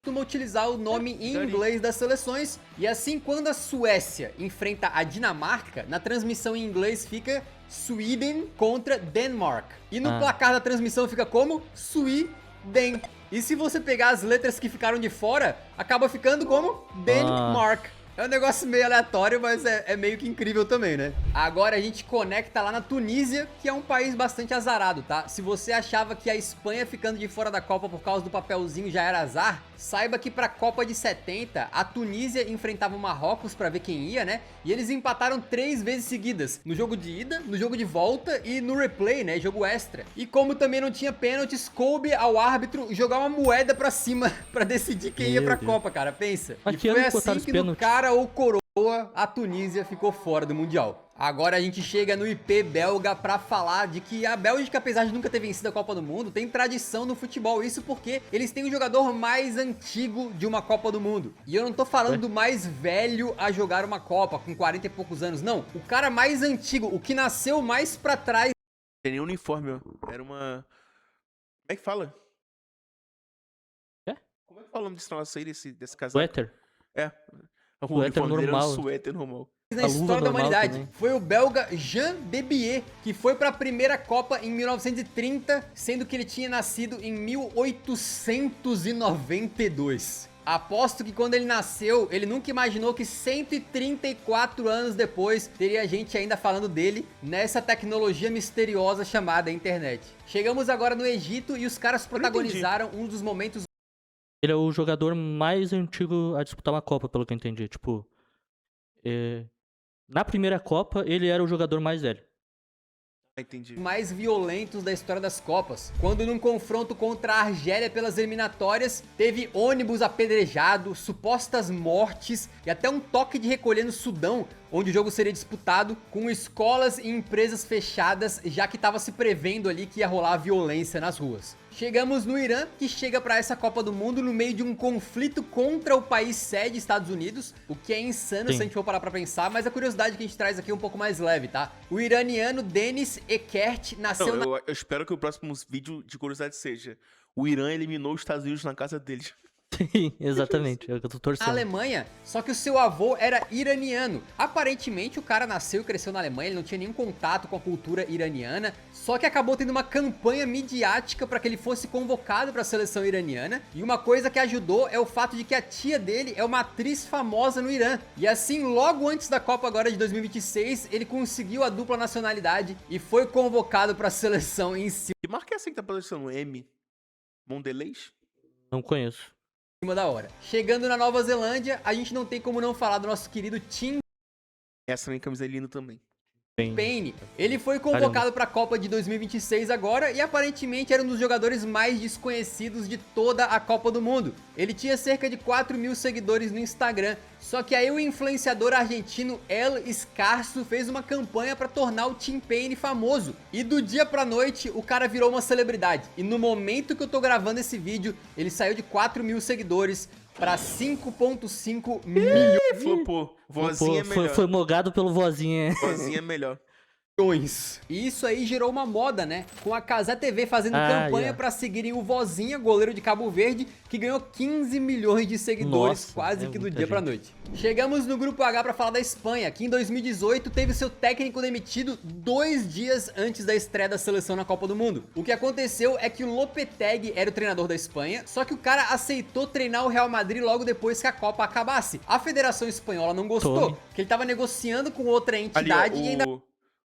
C: costuma utilizar o nome em
A: daria.
C: inglês das seleções. E assim, quando a Suécia enfrenta a Dinamarca, na transmissão em inglês fica Sweden contra Denmark. E no placar da transmissão fica como? Sweden. E se você pegar as letras que ficaram de fora, acaba ficando como Denmark. É um negócio meio aleatório, mas é meio que incrível também, né? Agora a gente conecta lá na Tunísia, que é um país bastante azarado, tá? Se você achava que a Espanha ficando de fora da Copa por causa do papelzinho já era azar, saiba que pra Copa de 70, a Tunísia enfrentava o Marrocos pra ver quem ia, né? E eles empataram 3 vezes seguidas, no jogo de ida, no jogo de volta e no replay, né? Jogo extra. E como também não tinha pênaltis, coube ao árbitro jogar uma moeda pra cima pra decidir quem ia pra Copa, cara. Pensa.
B: Mas
C: E
B: que
C: foi
B: ano que botaram
C: assim
B: os
C: que no
B: pênaltis?
C: cara ou coroa, a Tunísia ficou fora do Mundial. Agora a gente chega no IP belga pra falar de que a Bélgica, apesar de nunca ter vencido a Copa do Mundo, tem tradição no futebol. Isso porque eles têm o jogador mais antigo de uma Copa do Mundo. E eu não tô falando do mais velho a jogar uma Copa, com 40 e poucos anos, não. O cara mais antigo, o que nasceu mais pra trás.
A: Não tem nem uniforme, ó. Era uma... Como é que fala?
B: É?
A: Como é que fala o nome desse nosso aí, desse casaco?
B: Suéter.
A: É. O
B: Suéter
A: uniforme dele era um
B: normal.
A: suéter normal.
C: Na
B: A luva
C: história da
B: normal
C: humanidade,
B: também.
C: foi o belga Jean Debier, que foi para a primeira Copa em 1930, sendo que ele tinha nascido em 1892. Aposto que quando ele nasceu, ele nunca imaginou que 134 anos depois teria gente ainda falando dele nessa tecnologia misteriosa chamada internet. Chegamos agora no Egito e os caras protagonizaram um dos momentos.
B: Ele é o jogador mais antigo a disputar uma Copa, pelo que eu entendi. Tipo, na primeira Copa, ele era o jogador mais velho.
A: Entendi.
C: Mais violentos da história das Copas. Quando num confronto contra a Argélia pelas eliminatórias, teve ônibus apedrejado, supostas mortes e até um toque de recolher no Sudão, onde o jogo seria disputado com escolas e empresas fechadas, já que estava se prevendo ali que ia rolar violência nas ruas. Chegamos no Irã, que chega para essa Copa do Mundo no meio de um conflito contra o país sede, Estados Unidos, o que é insano se a gente for parar pra pensar, mas a curiosidade que a gente traz aqui é um pouco mais leve, tá? O iraniano Deniz Ekert nasceu
A: Não, eu espero que o próximo vídeo de curiosidade seja: o Irã eliminou os Estados Unidos na casa deles.
B: Sim, exatamente. É o que eu tô
C: na
B: torcendo.
C: Alemanha, só que o seu avô era iraniano. Aparentemente o cara nasceu e cresceu na Alemanha, ele não tinha nenhum contato com a cultura iraniana, só que acabou tendo uma campanha midiática para que ele fosse convocado para a seleção iraniana. E uma coisa que ajudou é o fato de que a tia dele é uma atriz famosa no Irã. E assim, logo antes da Copa agora de 2026, ele conseguiu a dupla nacionalidade e foi convocado para a seleção em cima
A: Que marca é essa que tá parecendo? M? Mondelez?
B: Não conheço.
C: da hora. Chegando na Nova Zelândia, a gente não tem como não falar do nosso querido Tim
A: Essa minha camisa é linda também.
C: Payne. Ele foi convocado para a Copa de 2026 agora e aparentemente era um dos jogadores mais desconhecidos de toda a Copa do Mundo. Ele tinha cerca de 4 mil seguidores no Instagram, só que aí o influenciador argentino El Escarso fez uma campanha para tornar o Tim Payne famoso. E do dia pra noite o cara virou uma celebridade. E no momento que eu tô gravando esse vídeo, ele saiu de 4 mil seguidores para 5,5 milhões.
A: Flopou. Vozinha é melhor.
B: Foi mogado pelo vozinha.
A: Vozinha é melhor.
C: E isso aí gerou uma moda, né? Com a Cazé TV fazendo campanha pra seguirem o Vozinha, goleiro de Cabo Verde, que ganhou 15 milhões de seguidores,
B: Nossa,
C: quase
B: é
C: que do
B: muita
C: dia pra
B: gente.
C: noite. Chegamos no grupo H pra falar da Espanha, que em 2018 teve seu técnico demitido 2 dias antes da estreia da seleção na Copa do Mundo. O que aconteceu é que o Lopetegui era o treinador da Espanha, só que o cara aceitou treinar o Real Madrid logo depois que a Copa acabasse. A Federação Espanhola não gostou,
B: Tome.
C: porque ele tava negociando com outra
A: Ali,
C: entidade
A: ó,
C: e ainda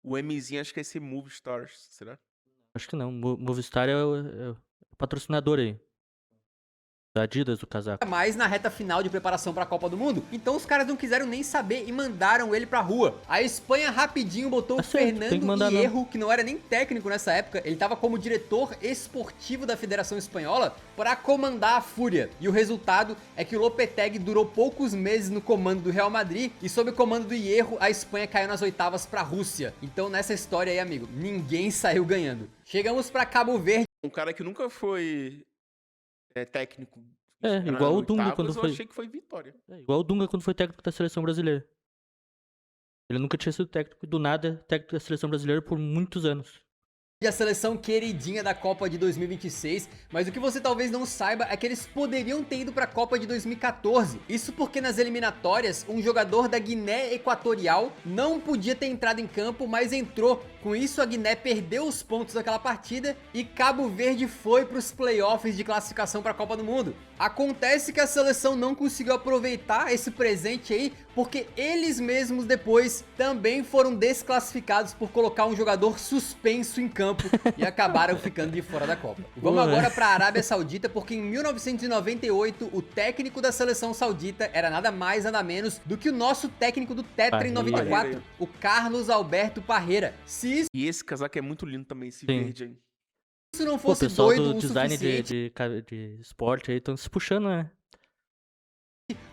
A: o Mzinho acho que é esse Move Stars, será?
B: Acho que não. Movistar é o patrocinador aí. Da Adidas, do casaco.
C: mais na reta final de preparação para a Copa do Mundo. Então os caras não quiseram nem saber e mandaram ele pra rua. A Espanha rapidinho botou o
B: certo, tem que
C: Fernando
B: mandar
C: Hierro, que não era nem técnico nessa época, ele tava como diretor esportivo da Federação Espanhola, para comandar a Fúria. E o resultado é que o Lopetegui durou poucos meses no comando do Real Madrid e sob o comando do Hierro, a Espanha caiu nas oitavas pra Rússia. Então nessa história aí, amigo, ninguém saiu ganhando. Chegamos pra Cabo Verde.
A: Um cara que nunca foi técnico.
B: Igual o Dunga quando
A: eu
B: foi.
A: achei que foi vitória.
B: Igual o Dunga quando foi técnico da seleção brasileira. Ele nunca tinha sido técnico e do nada técnico da seleção brasileira por muitos anos.
C: A seleção queridinha da Copa de 2026, mas o que você talvez não saiba é que eles poderiam ter ido para a Copa de 2014. Isso porque nas eliminatórias, um jogador da Guiné Equatorial não podia ter entrado em campo, mas entrou. Com isso, a Guiné perdeu os pontos daquela partida e Cabo Verde foi para os playoffs de classificação para a Copa do Mundo. Acontece que a seleção não conseguiu aproveitar esse presente aí, porque eles mesmos depois também foram desclassificados por colocar um jogador suspenso em campo e acabaram ficando de fora da Copa. Vamos agora para a Arábia Saudita, porque em 1998 o técnico da seleção saudita era nada mais nada menos do que o nosso técnico do Tetra em 94, o Carlos Alberto Parreira.
A: E esse casaco é muito lindo também, esse
B: Sim.
A: verde aí.
C: Se não
B: Pô, o
C: fosse
B: pessoal
C: doido
B: do
C: o
B: design
C: suficiente,
B: de esporte aí estão se puxando, né?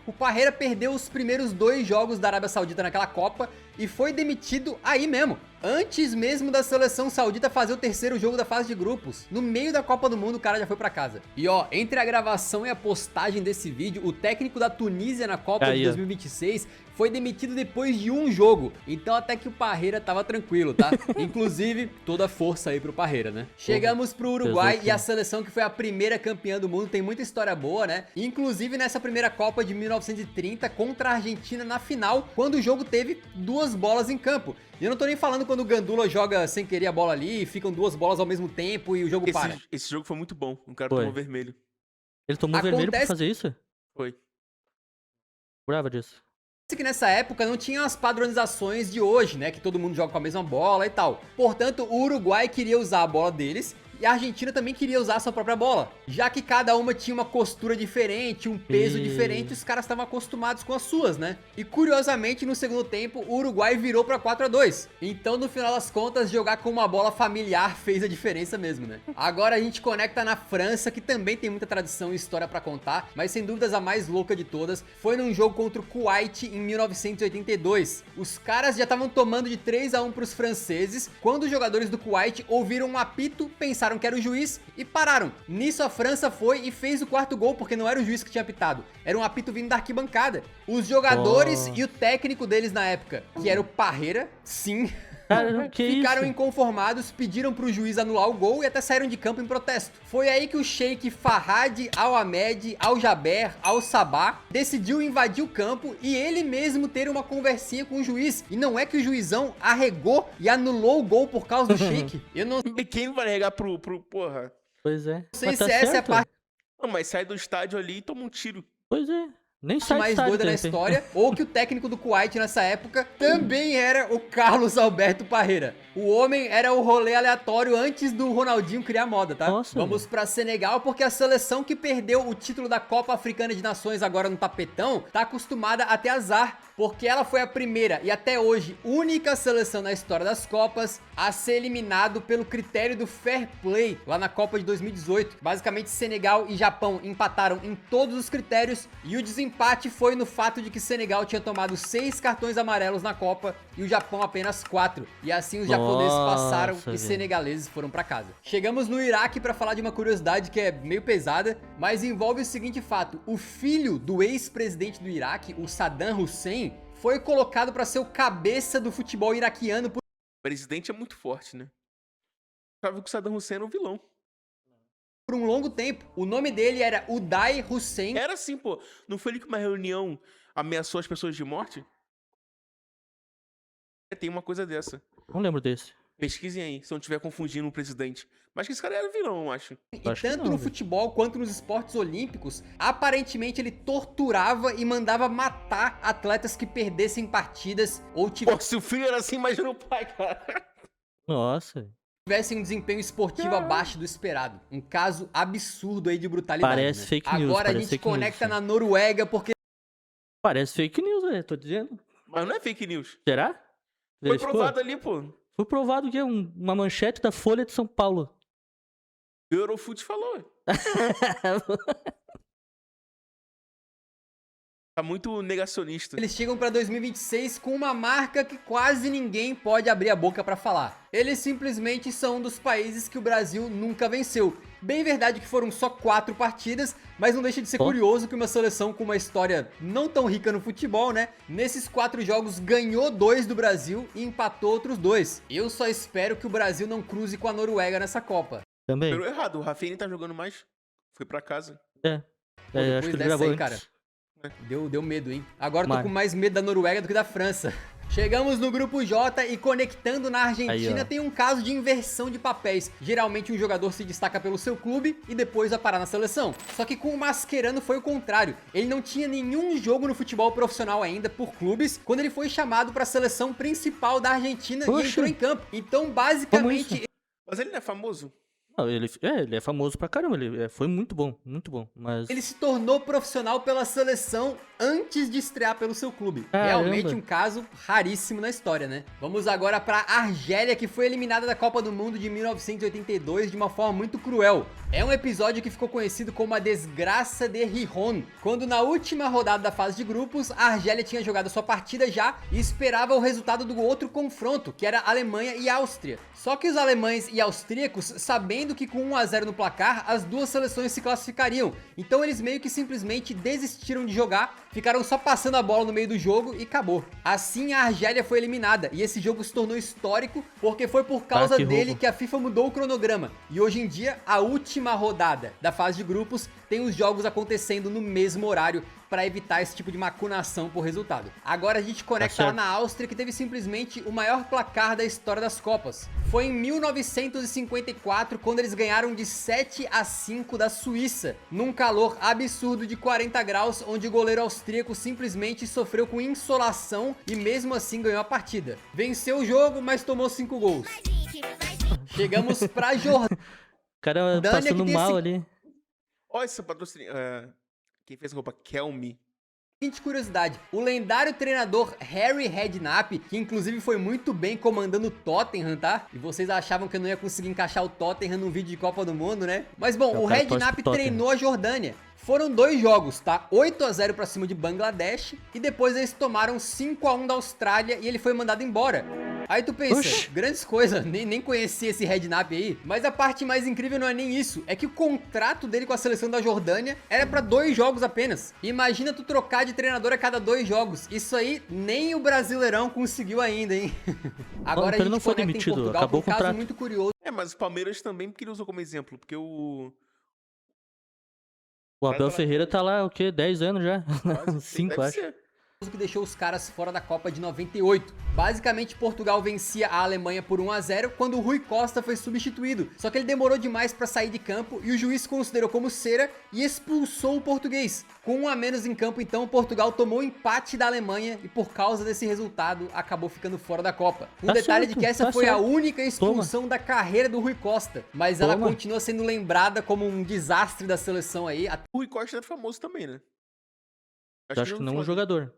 C: o Parreira perdeu os primeiros 2 jogos da Arábia Saudita naquela Copa e foi demitido aí mesmo, antes mesmo da seleção saudita fazer o 3º jogo da fase de grupos. No meio da Copa do Mundo o cara já foi pra casa. E ó, entre a gravação e a postagem desse vídeo, o técnico da Tunísia na Copa de 2026 foi demitido depois de 1 jogo. Então até que o Parreira tava tranquilo, tá? Inclusive, toda a força aí pro Parreira, né? Chegamos pro Uruguai e a seleção que foi a primeira campeã do mundo, tem muita história boa, né? Inclusive nessa primeira Copa de 1930 contra a Argentina na final, quando o jogo teve 2 bolas em campo. E eu não tô nem falando quando o Gandula joga sem querer a bola ali, e ficam 2 bolas ao mesmo tempo e o jogo para.
A: Esse jogo foi muito bom. O cara tomou vermelho.
B: Ele tomou vermelho pra fazer isso?
A: Foi.
B: Brava disso.
C: Que nessa época não tinha as padronizações de hoje, né? Que todo mundo joga com a mesma bola e tal. Portanto, o Uruguai queria usar a bola deles e a Argentina também queria usar a sua própria bola. Já que cada uma tinha uma costura diferente, um peso diferente, os caras estavam acostumados com as suas, né? E curiosamente, no segundo tempo, o Uruguai virou pra 4-2. Então, no final das contas, jogar com uma bola familiar fez a diferença mesmo, né? Agora a gente conecta na França, que também tem muita tradição e história pra contar, mas sem dúvidas a mais louca de todas foi num jogo contra o Kuwait em 1982. Os caras já estavam tomando de 3-1 pros franceses, quando os jogadores do Kuwait ouviram um apito, pensaram que era o juiz e pararam. Nisso a França foi e fez o 4º gol, porque não era o juiz que tinha apitado, era um apito vindo da arquibancada. Os jogadores e o técnico deles na época, que era o Parreira, sim,
B: Cara, que
C: ficaram
B: isso?
C: inconformados, pediram pro juiz anular o gol e até saíram de campo em protesto. Foi aí que o Sheikh Farhad Al-Ahmed Al-Jaber Al-Sabah decidiu invadir o campo e ele mesmo ter uma conversinha com o juiz. E não é que o juizão arregou e anulou o gol por causa do Sheikh. Eu não
A: E quem vai regar pro porra?
B: Pois é.
C: sei
B: Mas
C: se
B: tá
C: essa é a
B: certo.
C: parte
A: Não, mas sai do estádio ali e toma um tiro.
B: Pois é. Nem sai do
C: mais
B: estádio,
C: doida na
B: de repente.
C: história, ou que o técnico do Kuwait nessa época também era o Carlos Alberto Parreira. O homem era o rolê aleatório antes do Ronaldinho criar moda, tá?
B: Nossa.
C: Vamos pra Senegal, porque a seleção que perdeu o título da Copa Africana de Nações agora no tapetão, tá acostumada a ter azar, porque ela foi a primeira e até hoje única seleção na história das Copas a ser eliminado pelo critério do fair play lá na Copa de 2018. Basicamente, Senegal e Japão empataram em todos os critérios e o desempate foi no fato de que Senegal tinha tomado 6 cartões amarelos na Copa e o Japão apenas 4. E assim os japoneses passaram e
B: velho.
C: senegaleses foram pra casa. Chegamos no Iraque pra falar de uma curiosidade que é meio pesada, mas envolve o seguinte fato: o filho do ex-presidente do Iraque, o Saddam Hussein, foi colocado pra ser o cabeça do futebol iraquiano por
A: O presidente é muito forte, né? Sabe que o Saddam Hussein era um vilão.
C: um longo tempo. O nome dele era Uday Hussein.
A: Era assim, pô. Não foi ele que uma reunião ameaçou as pessoas de morte? Tem uma coisa dessa.
B: Não lembro desse.
A: Pesquisem aí, se não estiver confundindo o presidente. Mas que esse cara era vilão, eu acho.
C: E
B: Acho que
C: tanto
B: não,
C: no
B: velho.
C: futebol quanto nos esportes olímpicos, aparentemente ele torturava e mandava matar atletas que perdessem partidas ou
A: Pô, se o filho era assim, imagina o pai, cara.
B: Nossa.
C: tivessem um desempenho esportivo abaixo do esperado. Um caso absurdo aí de brutalidade.
B: Parece
C: né?
B: fake news,
C: Agora a
B: parece
C: gente
B: fake news,
C: conecta
B: sim.
C: na Noruega porque
B: Parece fake news, velho. Tô dizendo.
A: Mas não é fake news.
B: Será?
A: Foi
B: Verificou?
A: provado ali, pô.
B: Foi provado que é uma manchete da Folha de São Paulo.
A: O Eurofoot falou. Tá muito negacionista.
C: Eles chegam pra 2026 com uma marca que quase ninguém pode abrir a boca pra falar. Eles simplesmente são um dos países que o Brasil nunca venceu. Bem verdade que foram só 4 partidas, mas não deixa de ser curioso que uma seleção com uma história não tão rica no futebol, né? Nesses 4 jogos ganhou 2 do Brasil e empatou outros 2. Eu só espero que o Brasil não cruze com a Noruega nessa Copa.
B: Também.
A: Pelo errado, o Rafinha tá jogando mais. Foi pra casa.
B: É.
C: Pô,
B: Acho
C: depois
B: que ele
C: dessa
B: gravou
C: aí,
B: antes.
C: cara. Deu medo, hein? Agora eu tô
B: Mano.
C: com mais medo da Noruega do que da França. Chegamos no grupo J e conectando na Argentina
B: Aí, ó.
C: tem um caso de inversão de papéis. Geralmente um jogador se destaca pelo seu clube e depois vai parar na seleção. Só que com o Mascherano foi o contrário. Ele não tinha nenhum jogo no futebol profissional ainda por clubes quando ele foi chamado para a seleção principal da Argentina e
B: Oxe.
C: entrou em campo. Então
B: Como
C: basicamente
B: isso?
A: Mas ele não é famoso?
B: Não, ele é famoso pra caramba. Ele foi muito bom, mas...
C: ele se tornou profissional pela seleção antes de estrear pelo seu clube.
B: Caramba.
C: Realmente um caso raríssimo na história, né? Vamos agora pra Argélia, que foi eliminada da Copa do Mundo de 1982 de uma forma muito cruel. É um episódio que ficou conhecido como a desgraça de Gijón, quando na última rodada da fase de grupos, a Argélia tinha jogado sua partida já e esperava o resultado do outro confronto, que era Alemanha e Áustria. Só que os alemães e austríacos, sabendo que com 1 a 0 no placar, as duas seleções se classificariam. Então eles meio que simplesmente desistiram de jogar, ficaram só passando a bola no meio do jogo e acabou. Assim a Argélia foi eliminada e esse jogo se tornou histórico porque foi por causa
B: que
C: dele
B: roubo.
C: que a FIFA mudou o cronograma. E hoje em dia, a última rodada da fase de grupos tem os jogos acontecendo no mesmo horário para evitar esse tipo de macunação por resultado. Agora a gente conecta lá
B: certo.
C: na Áustria, que teve simplesmente o maior placar da história das Copas. Foi em 1954, quando eles ganharam de 7 a 5 da Suíça, num calor absurdo de 40 graus, onde o goleiro austríaco simplesmente sofreu com insolação e mesmo assim ganhou a partida. Venceu o jogo, mas tomou 5 gols. Chegamos pra Jordânia.
B: O cara
C: que
B: passando
C: tem
B: mal
C: esse-
B: ali.
A: Olha esse patrocínio. Quem fez a roupa? Kelme.
C: Seguinte curiosidade, o lendário treinador Harry Redknapp, que inclusive foi muito bem comandando o Tottenham, tá? E vocês achavam que eu não ia conseguir encaixar o Tottenham num vídeo de Copa do Mundo, né? Mas bom,
B: É,
C: o
B: o cara torce
C: Redknapp
B: pro Tottenham.
C: treinou a Jordânia. Foram 2 jogos, tá? 8 a 0 pra cima de Bangladesh e depois eles tomaram 5 a 1 da Austrália e ele foi mandado embora. Aí tu pensa,
B: Oxi.
C: grandes coisas, nem conhecia esse Redknapp aí. Mas a parte mais incrível não é nem isso, é que o contrato dele com a seleção da Jordânia era pra 2 jogos apenas. Imagina tu trocar de treinador a cada 2 jogos. Isso aí nem o Brasileirão conseguiu ainda, hein? Agora
B: Então ele
C: a gente
B: não foi
C: conecta
B: demitido,
C: em Portugal
B: acabou
C: com um
B: o
C: caso
B: contrato.
C: muito curioso.
A: Mas o Palmeiras também, porque ele usou como exemplo. Porque o...
B: O Abel Ferreira tá lá, o quê? 10 anos já?
A: Quase,
B: 5,
A: deve
B: acho.
A: ser.
C: que deixou os caras fora da Copa de 98. Basicamente, Portugal vencia a Alemanha por 1 a 0 quando o Rui Costa foi substituído. Só que ele demorou demais para sair de campo e o juiz considerou como cera e expulsou o português. Com 1 a menos em campo, então, Portugal tomou o empate da Alemanha e por causa desse resultado acabou ficando fora da Copa. Um
B: Tá
C: detalhe
B: certo,
C: de que essa
B: tá
C: foi a
B: certo.
C: única expulsão da carreira do Rui Costa, mas ela
B: Toma.
C: continua sendo lembrada como um desastre da seleção aí
A: O Rui Costa é famoso também, né?
B: Eu acho que não o
A: Flamengo.
B: jogador.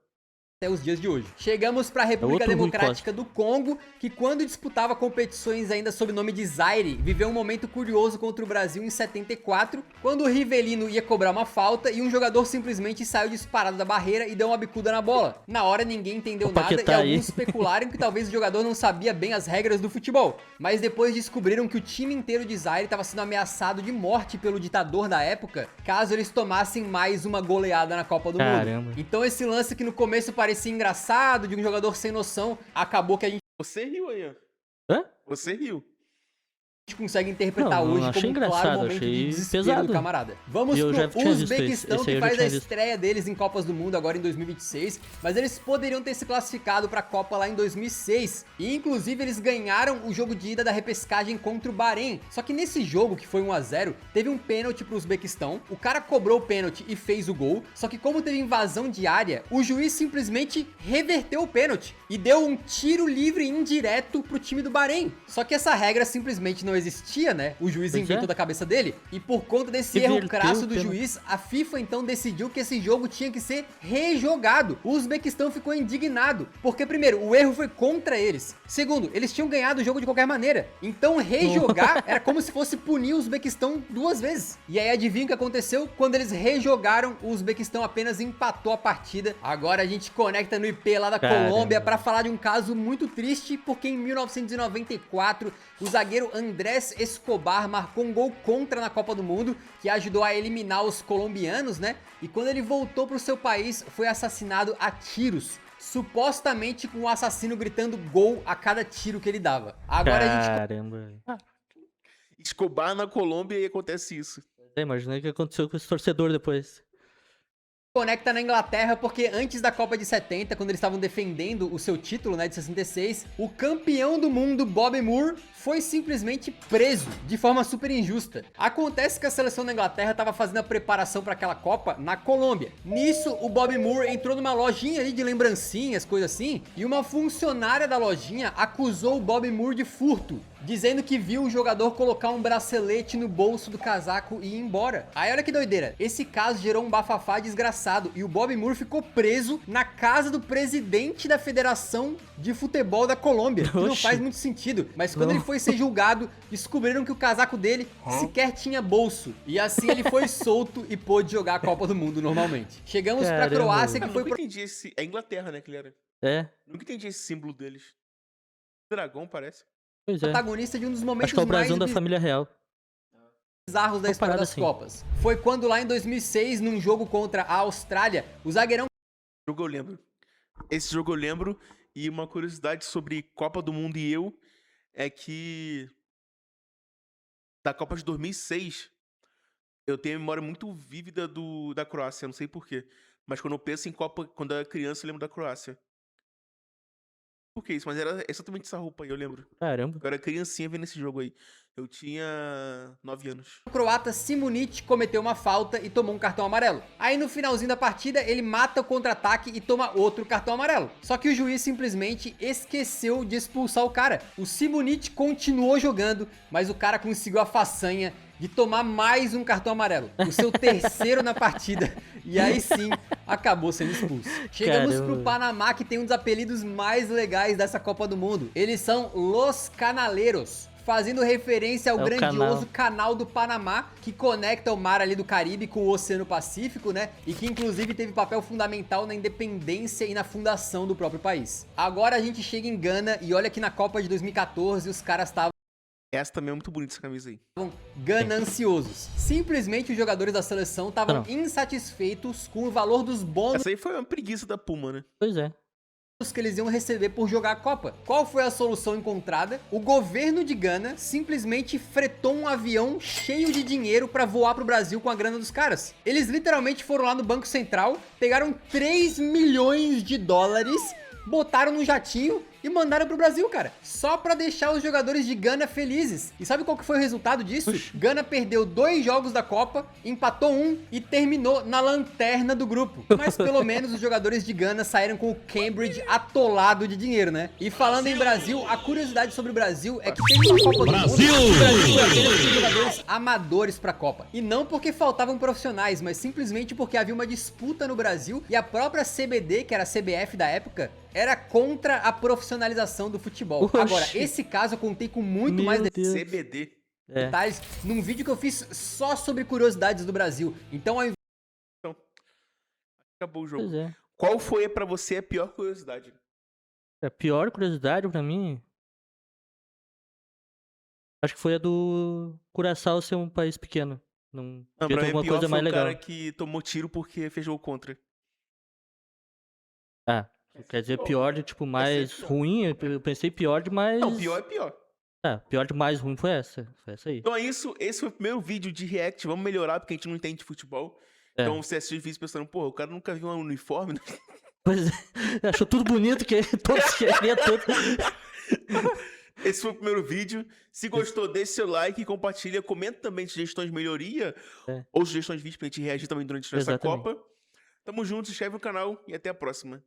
C: até os dias de hoje. Chegamos para a República
B: outro Rui
C: Democrática do Congo, que quando disputava competições ainda sob o nome de Zaire, viveu um momento curioso contra o Brasil em 74, quando o Rivelino ia cobrar uma falta e um jogador simplesmente saiu disparado da barreira e deu uma bicuda na bola. Na hora ninguém entendeu
B: O
C: nada e
B: Paquetá aí.
C: alguns especularam que talvez o jogador não sabia bem as regras do futebol, mas depois descobriram que o time inteiro de Zaire estava sendo ameaçado de morte pelo ditador da época, caso eles tomassem mais uma goleada na Copa do
B: Caramba.
C: Mundo. Então esse lance que no começo parecia engraçado, de um jogador sem noção, acabou que a gente
A: Você riu aí, ó.
B: Hã?
A: Você riu.
C: consegue interpretar
B: Não,
C: hoje
B: achei
C: como um claro
B: engraçado,
C: momento de
B: achei
C: desespero
B: pesado.
C: do camarada. Vamos
B: E eu já
C: pro
B: tinha visto
C: Uzbequistão,
B: esse aí
C: que
B: eu já
C: faz a
B: tinha visto.
C: estreia deles em Copas do Mundo agora em 2026, mas eles poderiam ter se classificado pra Copa lá em 2006, e inclusive eles ganharam o jogo de ida da repescagem contra o Bahrein. Só que nesse jogo, que foi 1 a 0, teve um pênalti pro Uzbequistão, o cara cobrou o pênalti e fez o gol, só que como teve invasão de área, o juiz simplesmente reverteu o pênalti e deu um tiro livre indireto pro time do Bahrein. Só que essa regra simplesmente não existia, né? O juiz
B: Pois
C: inventou
B: é.
C: da cabeça dele. E por conta desse
B: Inverteu
C: erro crasso
B: o
C: do
B: tema.
C: juiz, a FIFA então decidiu que esse jogo tinha que ser rejogado. O Uzbequistão ficou indignado, porque primeiro, o erro foi contra eles. Segundo, eles tinham ganhado o jogo de qualquer maneira. Então rejogar era como se fosse punir o Uzbequistão 2 vezes. E aí adivinha o que aconteceu? Quando eles rejogaram, o Uzbequistão apenas empatou a partida. Agora a gente conecta no IP lá da
B: Caramba.
C: Colômbia para falar de um caso muito triste, porque em 1994, o zagueiro Andrés Escobar marcou um gol contra na Copa do Mundo, que ajudou a eliminar os colombianos, né? E quando ele voltou pro seu país, foi assassinado a tiros. Supostamente com o assassino gritando gol a cada tiro que ele dava. Agora a gente
B: Caramba.
A: Escobar na Colômbia e acontece isso.
B: Imagina o que aconteceu com esse torcedor depois.
C: conecta na Inglaterra porque antes da Copa de 70, quando eles estavam defendendo o seu título, né, de 66, o campeão do mundo, Bobby Moore, foi simplesmente preso de forma super injusta. Acontece que a seleção da Inglaterra estava fazendo a preparação para aquela Copa na Colômbia. Nisso, o Bobby Moore entrou numa lojinha ali de lembrancinhas, coisa assim, e uma funcionária da lojinha acusou o Bobby Moore de furto, dizendo que viu o jogador colocar um bracelete no bolso do casaco e ir embora. Aí olha que doideira, esse caso gerou um bafafá desgraçado e o Bobby Moore ficou preso na casa do presidente da Federação de Futebol da Colômbia, que não
B: Oxi.
C: faz muito sentido, mas quando ele foi ser julgado, descobriram que o casaco dele sequer tinha bolso, e assim ele foi solto e pôde jogar a Copa do Mundo normalmente. Chegamos pra
B: Caramba.
C: Croácia, que
A: Eu
C: foi
A: nunca entendi esse... É Inglaterra, né, que ele era.
B: É,
A: Nunca entendi esse símbolo deles. Dragão, parece.
B: pois é.
C: protagonista de um dos momentos
B: Acho que é o
C: mais
B: brasão da família real.
C: bizarros da
B: Uma
C: história
B: parada
C: das
B: assim.
C: Copas. Foi quando lá em 2006, num jogo contra a Austrália, o zagueirão
A: Jogo eu lembro. Esse jogo eu lembro. E uma curiosidade sobre Copa do Mundo e eu é que da Copa de 2006 eu tenho a memória muito vívida da Croácia, não sei porquê. Mas quando eu penso em Copa, quando eu era criança, eu lembro da Croácia. Por que isso? Mas era exatamente essa roupa aí, eu lembro.
B: Caramba.
A: Eu era criancinha vendo esse jogo aí. Eu tinha 9 anos.
C: croata Simunic cometeu uma falta e tomou um cartão amarelo. Aí no finalzinho da partida, ele mata o contra-ataque e toma outro cartão amarelo. Só que o juiz simplesmente esqueceu de expulsar o cara. O Simunic continuou jogando, mas o cara conseguiu a façanha de tomar mais um cartão amarelo, o seu terceiro na partida, e aí sim, acabou sendo expulso. Chegamos
B: Caramba.
C: pro Panamá, que tem um dos apelidos mais legais dessa Copa do Mundo. Eles são Los Canaleiros, fazendo referência ao
B: É o
C: grandioso canal do Panamá, que conecta o mar ali do Caribe com o Oceano Pacífico, né? E que inclusive teve papel fundamental na independência e na fundação do próprio país. Agora a gente chega em Gana e olha que na Copa de 2014 os caras estavam
A: Essa também é muito bonita, essa camisa aí.
C: gananciosos. Simplesmente os jogadores da seleção estavam
B: Não.
C: insatisfeitos com o valor dos bônus
A: Essa aí foi uma preguiça da Puma, né?
B: Pois é.
C: que eles iam receber por jogar a Copa. Qual foi a solução encontrada? O governo de Gana simplesmente fretou um avião cheio de dinheiro pra voar pro Brasil com a grana dos caras. Eles literalmente foram lá no Banco Central, pegaram 3 milhões de dólares, botaram no jatinho e mandaram pro Brasil, cara. Só pra deixar os jogadores de Gana felizes. E sabe qual que foi o resultado disso? Gana perdeu 2 jogos da Copa, empatou um e terminou na lanterna do grupo. Mas pelo menos os jogadores de Gana saíram com o Cambridge atolado de dinheiro, né? E falando em Brasil, a curiosidade sobre o Brasil é que teve uma Copa do Mundo que o Brasil foi apenas com jogadores amadores pra Copa. E não porque faltavam profissionais, mas simplesmente porque havia uma disputa no Brasil e a própria CBD, que era a CBF da época, era contra a profissionalização do futebol.
B: Oxi.
C: Agora, esse caso eu contei com muito
B: Meu
C: mais
B: Deus.
A: CBD.
B: É.
C: detalhes num vídeo que eu fiz só sobre curiosidades do Brasil. Então, ao invés
A: Acabou o jogo.
B: Pois é.
A: Qual foi pra você a pior curiosidade?
B: A pior curiosidade pra mim. Acho que foi a do Curaçao ser um país pequeno. Não,
A: Não,
B: devia
A: pra
B: ter
A: mim a
B: alguma
A: pior
B: coisa
A: foi
B: mais
A: o
B: legal.
A: cara que tomou tiro porque fez jogo contra.
B: Ah, quer dizer pior de tipo mais
A: pior.
B: ruim? Eu pensei pior de mais.
A: Não, pior é pior.
B: Ah, pior de mais ruim foi essa. Foi essa aí.
A: Então é isso, esse foi o primeiro vídeo de react. Vamos melhorar, porque a gente não entende de futebol.
B: É.
A: Então você assiste o vídeo pensando, pô, o cara nunca viu um uniforme, né?
B: Pois é. Achou tudo bonito, que todos queriam tudo.
A: Esse foi o primeiro vídeo. Se gostou, deixe seu like, compartilha, comenta também sugestões de melhoria
B: É.
A: ou sugestões de vídeo pra gente reagir também durante essa
B: Exatamente.
A: Copa. Tamo junto, se inscreve no canal e até a próxima.